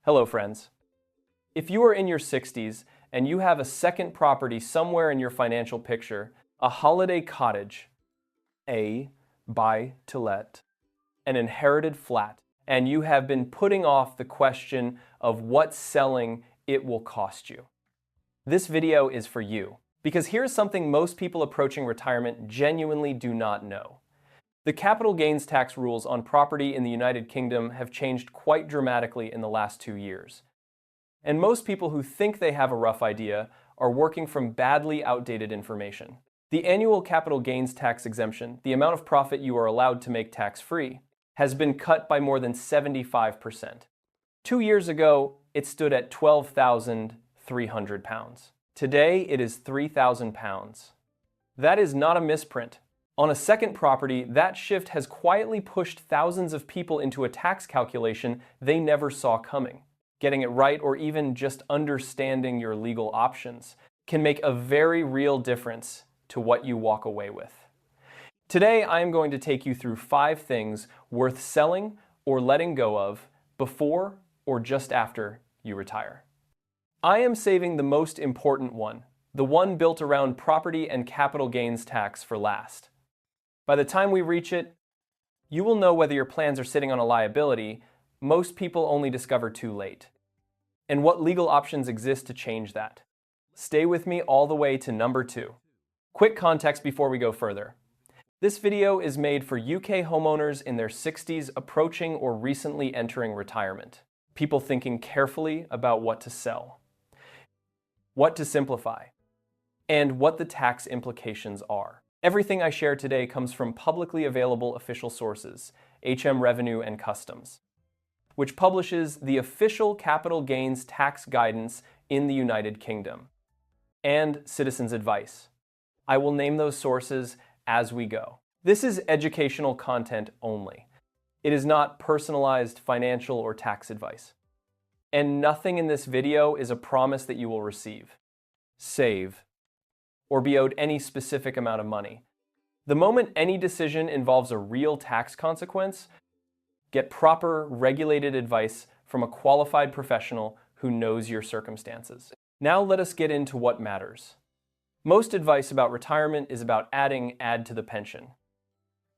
Hello, friends. If you are in your 60s and you have a second property somewhere in your financial picture, a holiday cottage, a buy-to-let, an inherited flat, and you have been putting off the question of what selling it will cost you, this video is for you. Because here's something most people approaching retirement genuinely do not know. The capital gains tax rules on property in the United Kingdom have changed quite dramatically in the last 2 years. And most people who think they have a rough idea are working from badly outdated information. The annual capital gains tax exemption, the amount of profit you are allowed to make tax-free, has been cut by more than 75%. 2 years ago, it stood at £12,300. Today, it is £3,000. That is not a misprint. On a second property, that shift has quietly pushed thousands of people into a tax calculation they never saw coming. Getting it right, or even just understanding your legal options, can make a very real difference to what you walk away with. Today, I am going to take you through 5 things worth selling or letting go of before or just after you retire. I am saving the most important one, the one built around property and capital gains tax, for last. By the time we reach it, you will know whether your plans are sitting on a liability most people only discover too late, and what legal options exist to change that. Stay with me all the way to number 2. Quick context before we go further. This video is made for UK homeowners in their 60s approaching or recently entering retirement. People thinking carefully about what to sell, what to simplify, and what the tax implications are. Everything I share today comes from publicly available official sources, HM Revenue and Customs, which publishes the official capital gains tax guidance in the United Kingdom, and Citizens Advice. I will name those sources as we go. This is educational content only. It is not personalized financial or tax advice. And nothing in this video is a promise that you will receive, save, or be owed any specific amount of money. The moment any decision involves a real tax consequence, get proper, regulated advice from a qualified professional who knows your circumstances. Now let us get into what matters. Most advice about retirement is about add to the pension,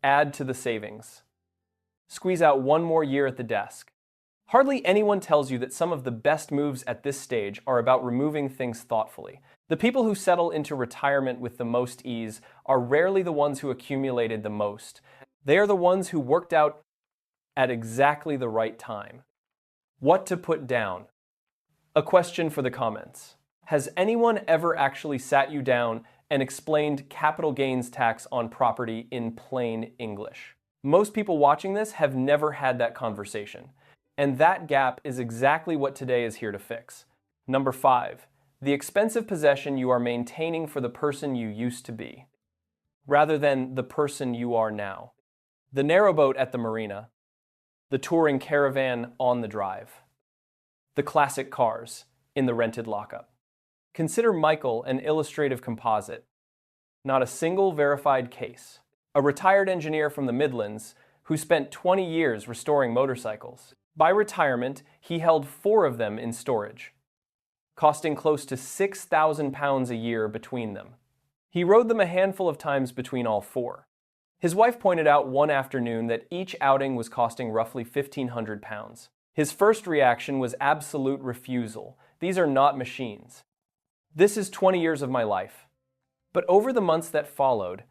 add to the savings, squeeze out one more year at the desk. Hardly anyone tells you that some of the best moves at this stage are about removing things thoughtfully. The people who settle into retirement with the most ease are rarely the ones who accumulated the most. They are the ones who worked out at exactly the right time. What to put down? A question for the comments. Has anyone ever actually sat you down and explained capital gains tax on property in plain English? Most people watching this have never had that conversation. And that gap is exactly what today is here to fix. Number 5, the expensive possession you are maintaining for the person you used to be, rather than the person you are now. The narrowboat at the marina, the touring caravan on the drive, the classic cars in the rented lockup. Consider Michael an illustrative composite, not a single verified case. A retired engineer from the Midlands who spent 20 years restoring motorcycles. By retirement, he held 4 of them in storage, costing close to £6,000 a year between them. He rode them a handful of times between all 4. His wife pointed out one afternoon that each outing was costing roughly £1,500. His first reaction was absolute refusal. These are not machines. This is 20 years of my life. But over the months that followed,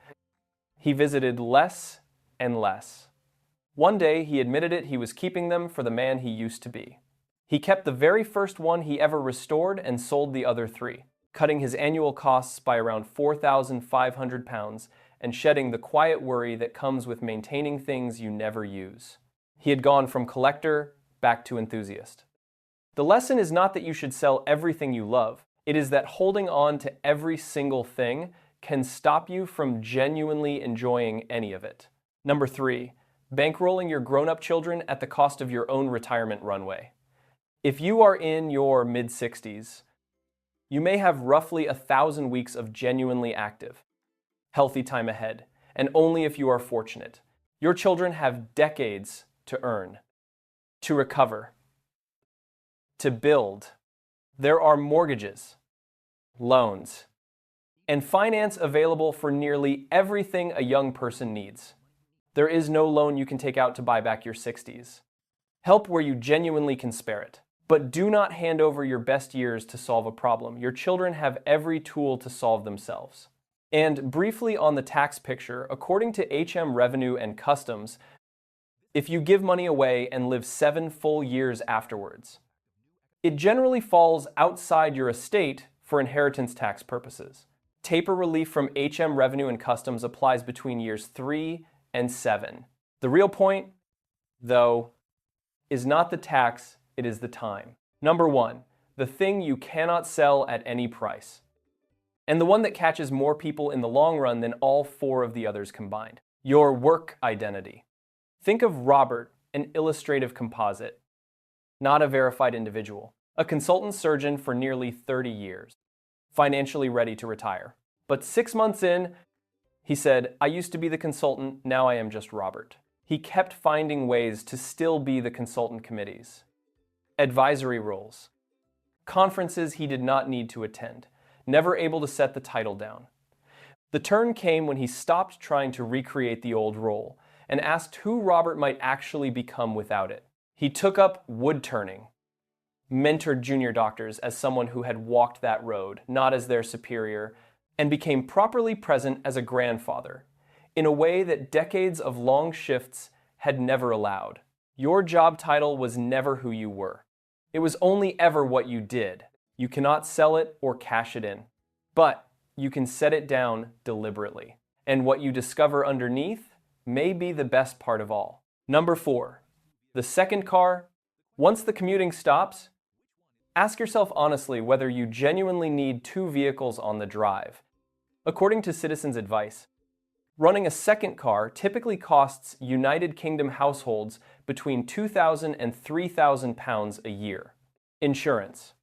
he visited less and less. One day, he admitted he was keeping them for the man he used to be. He kept the very first one he ever restored and sold the other 3, cutting his annual costs by around £4,500 and shedding the quiet worry that comes with maintaining things you never use. He had gone from collector back to enthusiast. The lesson is not that you should sell everything you love. It is that holding on to every single thing can stop you from genuinely enjoying any of it. Number 3. Bankrolling your grown-up children at the cost of your own retirement runway. If you are in your mid-60s, you may have roughly 1,000 weeks of genuinely active, healthy time ahead, and only if you are fortunate. Your children have decades to earn, to recover, to build. There are mortgages, loans, and finance available for nearly everything a young person needs. There is no loan you can take out to buy back your 60s. Help where you genuinely can spare it. But do not hand over your best years to solve a problem. Your children have every tool to solve themselves. And briefly on the tax picture, according to HM Revenue and Customs, if you give money away and live 7 full years afterwards, it generally falls outside your estate for inheritance tax purposes. Taper relief from HM Revenue and Customs applies between years 3 and 7. The real point, though, is not the tax, it is the time. Number 1, the thing you cannot sell at any price. And the one that catches more people in the long run than all 4 of the others combined. Your work identity. Think of Robert, an illustrative composite, not a verified individual. A consultant surgeon for nearly 30 years, financially ready to retire. But 6 months in, he said, "I used to be the consultant, now I am just Robert." He kept finding ways to still be the consultant committees, advisory roles, conferences he did not need to attend, never able to set the title down. The turn came when he stopped trying to recreate the old role and asked who Robert might actually become without it. He took up wood turning, mentored junior doctors as someone who had walked that road, not as their superior, and became properly present as a grandfather, in a way that decades of long shifts had never allowed. Your job title was never who you were. It was only ever what you did. You cannot sell it or cash it in, but you can set it down deliberately. And what you discover underneath may be the best part of all. Number 4, the second car. Once the commuting stops, ask yourself honestly whether you genuinely need 2 vehicles on the drive. According to Citizens Advice, running a second car typically costs United Kingdom households between £2,000 and £3,000 a year. Insurance,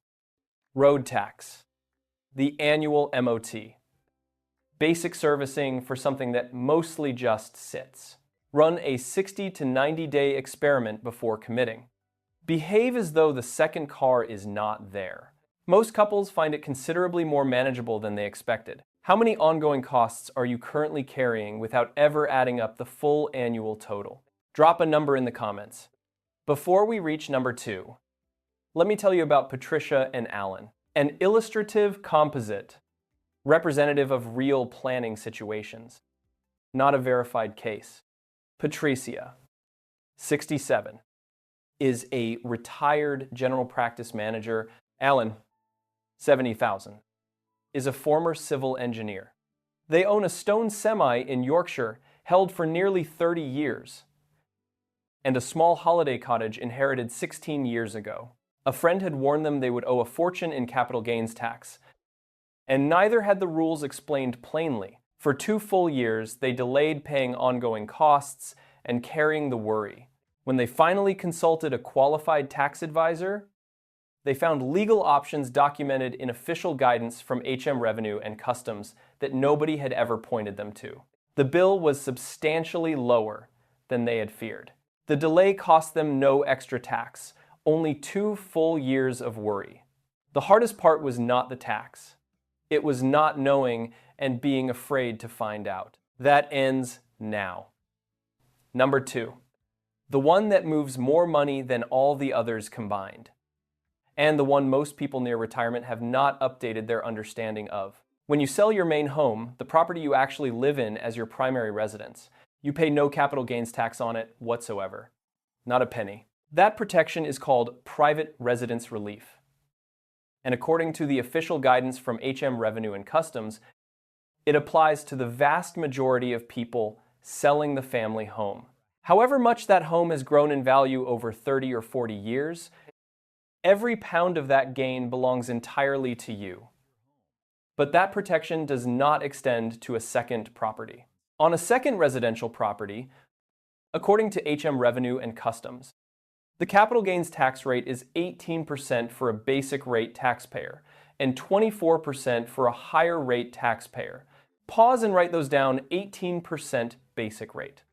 road tax, the annual MOT, basic servicing for something that mostly just sits. Run a 60 to 90-day experiment before committing. Behave as though the second car is not there. Most couples find it considerably more manageable than they expected. How many ongoing costs are you currently carrying without ever adding up the full annual total? Drop a number in the comments. Before we reach number 2, let me tell you about Patricia and Alan, an illustrative composite, representative of real planning situations, not a verified case. Patricia, 67, is a retired general practice manager. Alan, 70,000, is a former civil engineer. They own a stone semi in Yorkshire held for nearly 30 years and a small holiday cottage inherited 16 years ago. A friend had warned them they would owe a fortune in capital gains tax, and neither had the rules explained plainly. For 2 full years, they delayed paying ongoing costs and carrying the worry. When they finally consulted a qualified tax advisor, they found legal options documented in official guidance from HM Revenue and Customs that nobody had ever pointed them to. The bill was substantially lower than they had feared. The delay cost them no extra tax, only 2 full years of worry. The hardest part was not the tax. It was not knowing and being afraid to find out. That ends now. Number 2, the one that moves more money than all the others combined, and the one most people near retirement have not updated their understanding of. When you sell your main home, the property you actually live in as your primary residence, you pay no capital gains tax on it whatsoever. Not a penny. That protection is called private residence relief. And according to the official guidance from HM Revenue and Customs, it applies to the vast majority of people selling the family home. However much that home has grown in value over 30 or 40 years, every pound of that gain belongs entirely to you. But that protection does not extend to a second property. On a second residential property, according to HM Revenue and Customs, the capital gains tax rate is 18% for a basic rate taxpayer and 24% for a higher rate taxpayer. Pause and write those down. 18% basic rate,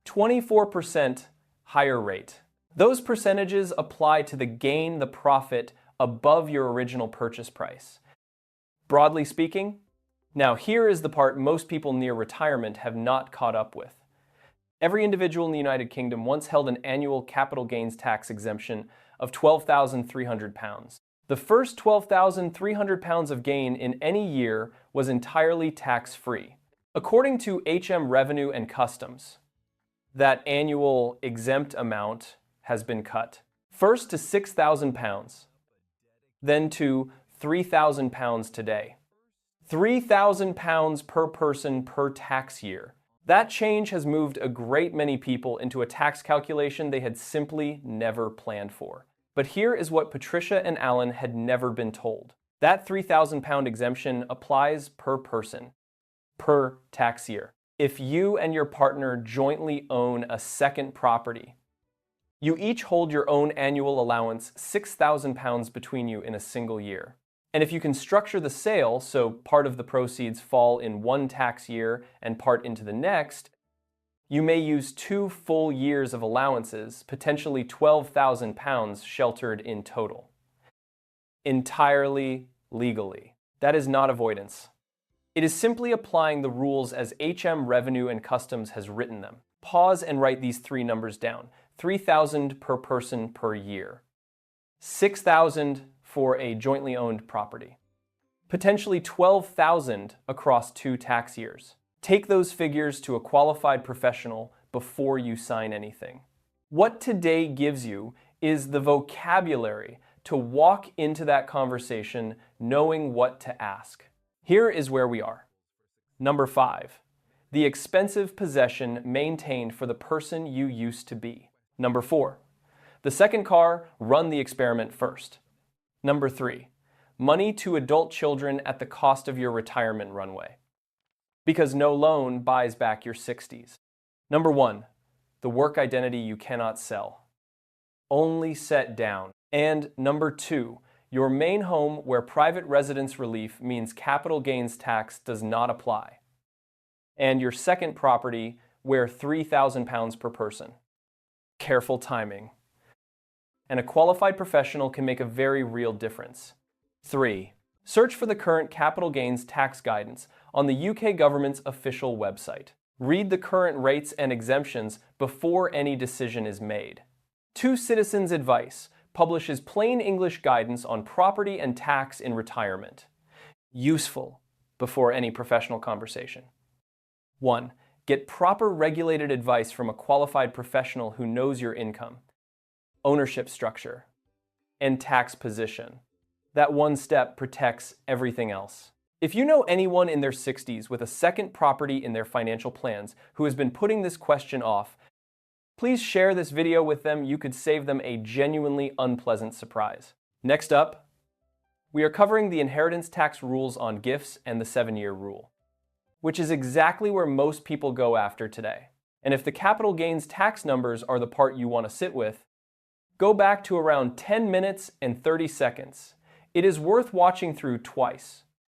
24% higher rate. Those percentages apply to the gain, the profit, above your original purchase price. Broadly speaking, now here is the part most people near retirement have not caught up with. Every individual in the United Kingdom once held an annual capital gains tax exemption of £12,300. The first £12,300 of gain in any year was entirely tax-free. According to HM Revenue and Customs, that annual exempt amount has been cut. First to £6,000, then to £3,000 today. £3,000 per person per tax year. That change has moved a great many people into a tax calculation they had simply never planned for. But here is what Patricia and Alan had never been told. That £3,000 exemption applies per person, per tax year. If you and your partner jointly own a second property, you each hold your own annual allowance £6,000 between you in a single year. And if you can structure the sale so part of the proceeds fall in one tax year and part into the next, you may use 2 full years of allowances, potentially £12,000 sheltered in total. Entirely legally. That is not avoidance. It is simply applying the rules as HM Revenue and Customs has written them. Pause and write these 3 numbers down. $3,000 per person per year. $6,000 for a jointly owned property. Potentially $12,000 across 2 tax years. Take those figures to a qualified professional before you sign anything. What today gives you is the vocabulary to walk into that conversation knowing what to ask. Here is where we are. Number 5, the expensive possession maintained for the person you used to be. Number 4, the second car, run the experiment first. Number 3, money to adult children at the cost of your retirement runway. Because no loan buys back your 60s. Number 1, the work identity you cannot sell. Only set down. And number 2, your main home where private residence relief means capital gains tax does not apply. And your second property where £3,000 per person. Careful timing. And a qualified professional can make a very real difference. 3. Search for the current capital gains tax guidance on the UK government's official website. Read the current rates and exemptions before any decision is made. 2 Citizens Advice publishes plain English guidance on property and tax in retirement. Useful before any professional conversation. 1. Get proper regulated advice from a qualified professional who knows your income, ownership structure, and tax position. That one step protects everything else. If you know anyone in their 60s with a second property in their financial plans who has been putting this question off, please share this video with them. You could save them a genuinely unpleasant surprise. Next up, we are covering the inheritance tax rules on gifts and the 7-year rule, which is exactly where most people go after today. And if the capital gains tax numbers are the part you want to sit with, go back to around 10 minutes and 30 seconds. It is worth watching through twice.